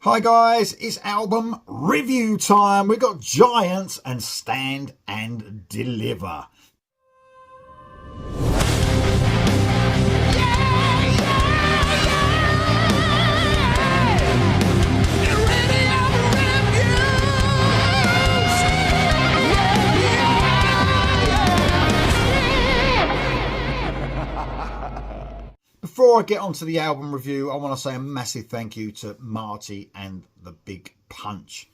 Hi guys, it's album review time. We've got Giants and Stand and Deliver. Before I get onto the album review, I want to say a massive thank you to Marty and the Big Punch.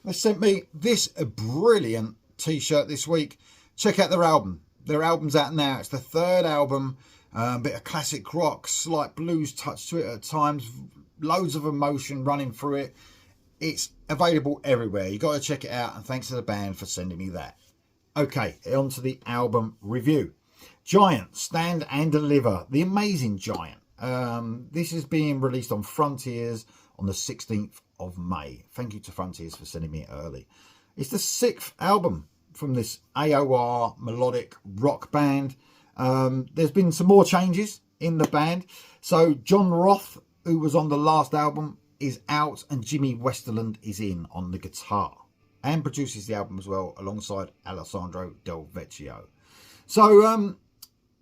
They sent me this brilliant t-shirt this week. Check out their album. Their album's out now. It's the third album. A bit of classic rock, slight blues touch to it at times. Loads of emotion running through it. It's available everywhere. You got to check it out. And thanks to the band for sending me that. Okay, on to the album review. Giant, Stand and Deliver, the amazing Giant. This is being released on Frontiers on the 16th of May. Thank you to Frontiers for sending me it early. It's the 6th album from this AOR melodic rock band. There's been some more changes in the band. So John Roth, who was on the last album, is out and Jimmy Westerland is in on the guitar and produces the album as well alongside Alessandro Del Vecchio. So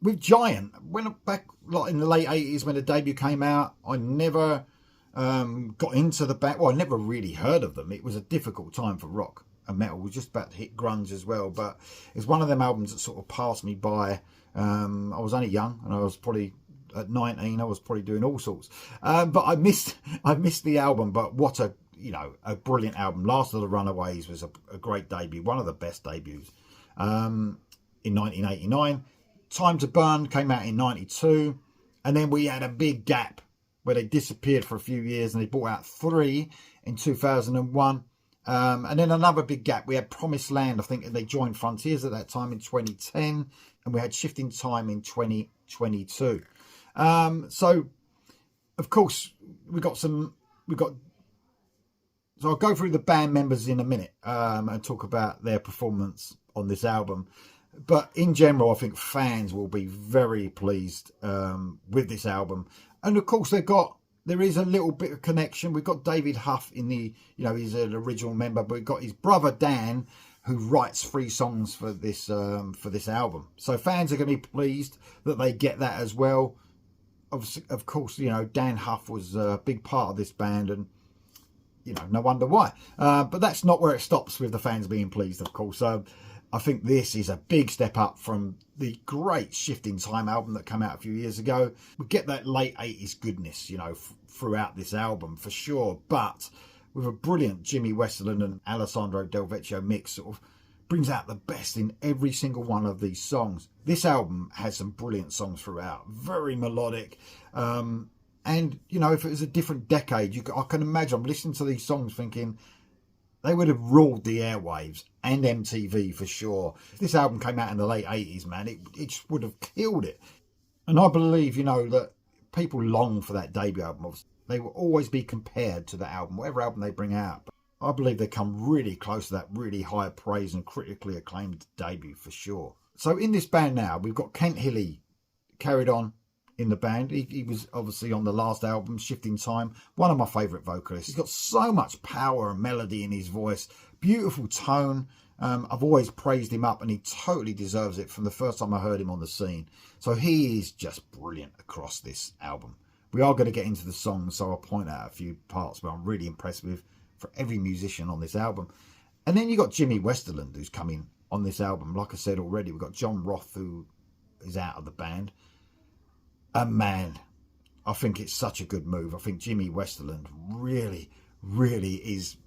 with Giant, when back like in the late 80s when the debut came out, I never got into the band. Well, I never really heard of them. It was a difficult time for rock and metal. We were just about to hit grunge as well, but it's one of them albums that sort of passed me by. I was only young and I was probably at 19. I was probably doing all sorts, but I missed the album. But what a brilliant album. Last of the Runaways was a great debut, one of the best debuts. In 1989, Time to Burn came out in 92, and then we had a big gap where they disappeared for a few years and they brought out 3 in 2001, and then another big gap. We had Promised Land, I think, and they joined Frontiers at that time in 2010, and we had Shifting Time in 2022. So of course so I'll go through the band members in a minute and talk about their performance on this album. But in general, I think fans will be very pleased with this album. And of course, there is a little bit of connection. We've got David Huff in the, he's an original member, but we've got his brother Dan, who writes 3 songs for this album. So fans are going to be pleased that they get that as well. Of course, Dan Huff was a big part of this band, and no wonder why. But that's not where it stops with the fans being pleased, of course. I think this is a big step up from the great Shifting Time album that came out a few years ago. We get that late 80s goodness, throughout this album for sure. But with a brilliant Jimmy Westerland and Alessandro Del Vecchio mix, sort of brings out the best in every single one of these songs. This album has some brilliant songs throughout, very melodic. And, if it was a different decade, I can imagine I'm listening to these songs thinking, they would have ruled the airwaves and MTV for sure. If this album came out in the late 80s, man, it just would have killed it. And I believe, that people long for that debut album. They will always be compared to the album, whatever album they bring out. But I believe they come really close to that really high praise and critically acclaimed debut for sure. So in this band now, we've got Kent Hilli carried on in the band. He was obviously on the last album, Shifting Time, one of my favourite vocalists. He's got so much power and melody in his voice, beautiful tone. I've always praised him up and he totally deserves it from the first time I heard him on the scene. So he is just brilliant across this album. We are going to get into the songs, so I'll point out a few parts where I'm really impressed with for every musician on this album. And then you got Jimmy Westerland, who's coming on this album. Like I said already, we've got John Roth, who is out of the band. And man, I think it's such a good move. I think Jimmy Westerland really, really is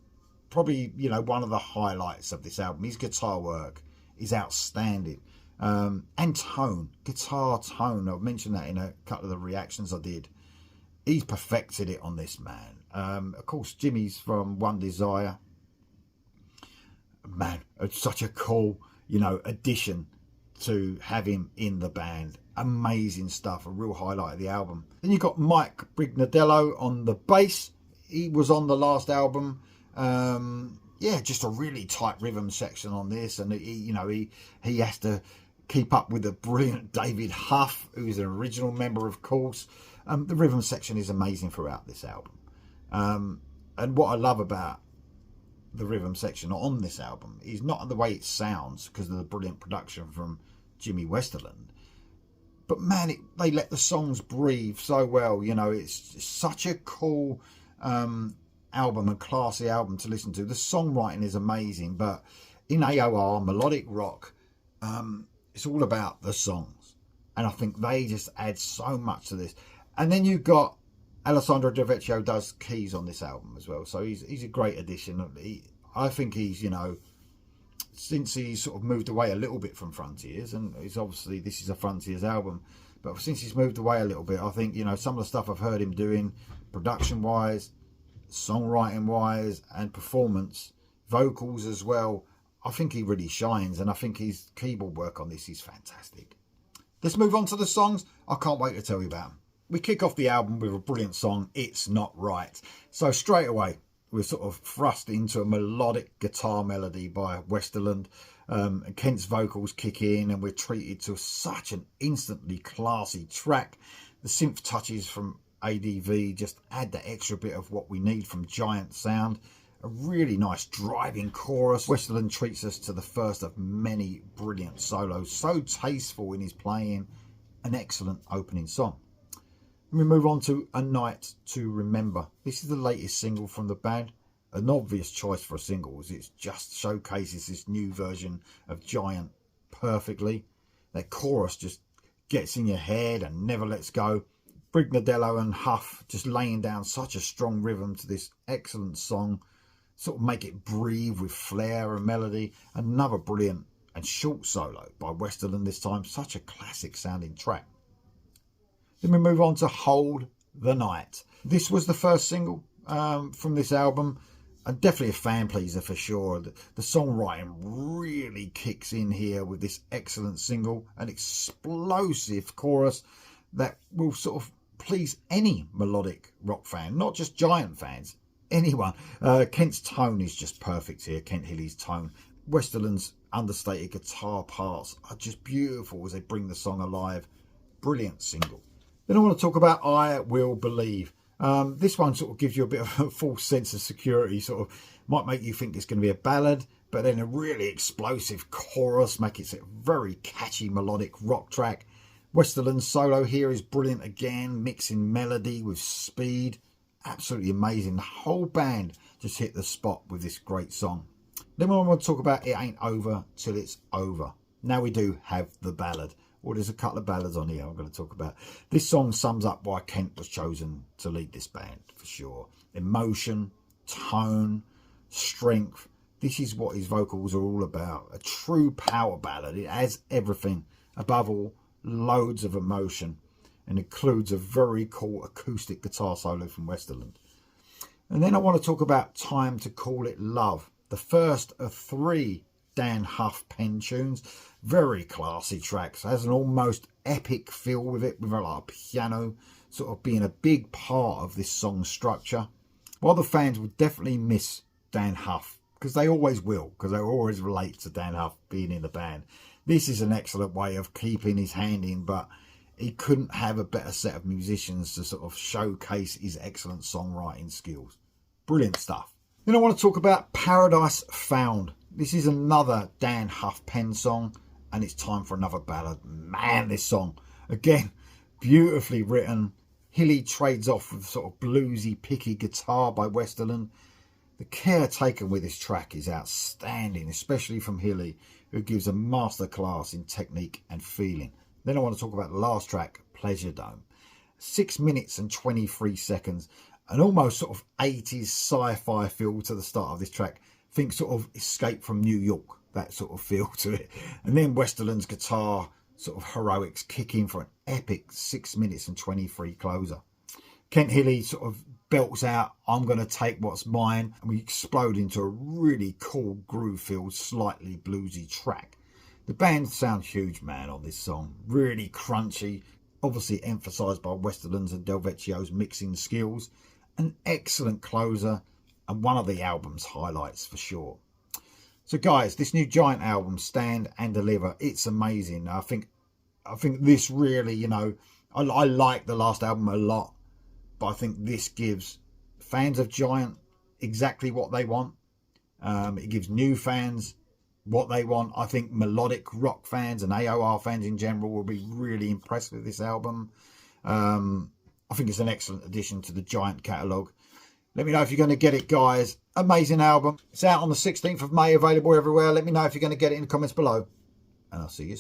probably, one of the highlights of this album. His guitar work is outstanding. And tone, guitar tone. I've mentioned that in a couple of the reactions I did. He's perfected it on this, man. Of course, Jimmy's from One Desire. Man, it's such a cool, addition to have him in the band. Amazing stuff, a real highlight of the album. Then you've got Mike Brignadello on the bass. He was on the last album. Just a really tight rhythm section on this, and he has to keep up with the brilliant David Huff, who is an original member, of course. The rhythm section is amazing throughout this album. And what I love about the rhythm section on this album is not the way it sounds because of the brilliant production from Jimmy Westerland, but man, they let the songs breathe so well. You know, it's such a cool album, a classy album to listen to. The songwriting is amazing, but in AOR, melodic rock, it's all about the songs. And I think they just add so much to this. And then you've got Alessandro Del Vecchio does keys on this album as well. So he's a great addition. I think he's, you know, since he sort of moved away a little bit from Frontiers, and it's obviously this is a Frontiers album, but since he's moved away a little bit, I think, you know, some of the stuff I've heard him doing production wise, songwriting wise, and performance, vocals as well, I think he really shines, and I think his keyboard work on this is fantastic. Let's move on to the songs. I can't wait to tell you about them. We kick off the album with a brilliant song, It's Not Right. So straight away, we're sort of thrust into a melodic guitar melody by Westerland. Kent's vocals kick in and we're treated to such an instantly classy track. The synth touches from ADV just add the extra bit of what we need from Giant sound. A really nice driving chorus. Westerland treats us to the first of many brilliant solos. So tasteful in his playing. An excellent opening song. We move on to A Night to Remember. This is the latest single from the band. An obvious choice for a single as it just showcases this new version of Giant perfectly. That chorus just gets in your head and never lets go. Brignadello and Huff just laying down such a strong rhythm to this excellent song. Sort of make it breathe with flair and melody. Another brilliant and short solo by Westerland this time. Such a classic sounding track. Then we move on to Hold the Night. This was the first single from this album, and definitely a fan pleaser for sure. The songwriting really kicks in here with this excellent single, an explosive chorus that will sort of please any melodic rock fan, not just Giant fans, anyone. Kent's tone is just perfect here, Kent Hilly's tone. Westerland's understated guitar parts are just beautiful as they bring the song alive. Brilliant single. Then I want to talk about I Will Believe. This one sort of gives you a bit of a false sense of security, sort of might make you think it's going to be a ballad, but then a really explosive chorus makes it a very catchy melodic rock track. Westerland's solo here is brilliant again, mixing melody with speed. Absolutely amazing. The whole band just hit the spot with this great song. Then I want to talk about It Ain't Over Till It's Over. Now we do have the ballad. Well, there's a couple of ballads on here I'm going to talk about. This song sums up why Kent was chosen to lead this band, for sure. Emotion, tone, strength. This is what his vocals are all about. A true power ballad. It has everything. Above all, loads of emotion. And includes a very cool acoustic guitar solo from Westerland. And then I want to talk about Time to Call It Love. The first of 3 Dan Huff pen tunes. Very classy tracks. Has an almost epic feel with it, with a piano sort of being a big part of this song structure. While the fans will definitely miss Dan Huff, because they always will, because they always relate to Dan Huff being in the band. This is an excellent way of keeping his hand in, but he couldn't have a better set of musicians to sort of showcase his excellent songwriting skills. Brilliant stuff. Then I want to talk about Paradise Found. This is another Dan Huff pen song, and it's time for another ballad. Man, this song, again, beautifully written. Hilly trades off with sort of bluesy, picky guitar by Westerland. The care taken with this track is outstanding, especially from Hilly, who gives a masterclass in technique and feeling. Then I want to talk about the last track, Pleasure Dome. 6 minutes and 23 seconds. An almost sort of 80s sci-fi feel to the start of this track. Think sort of Escape from New York, that sort of feel to it. And then Westerland's guitar sort of heroics kick in for an epic 6 minutes and 23 closer. Kent Hilly sort of belts out, I'm going to take what's mine. And we explode into a really cool groove-filled, slightly bluesy track. The band sound huge, man, on this song. Really crunchy, obviously emphasised by Westerland's and Del Vecchio's mixing skills. An excellent closer and one of the album's highlights for sure. So guys, this new Giant album, Stand and Deliver, it's amazing. I think this really, you know, I like the last album a lot, but I think this gives fans of Giant, exactly what they want. It gives new fans what they want. I think melodic rock fans and AOR fans in general will be really impressed with this album. I think it's an excellent addition to the giant catalogue. Let me know if you're going to get it, guys. Amazing album. It's out on the 16th of May, available everywhere. Let me know if you're going to get it in the comments below. And I'll see you soon.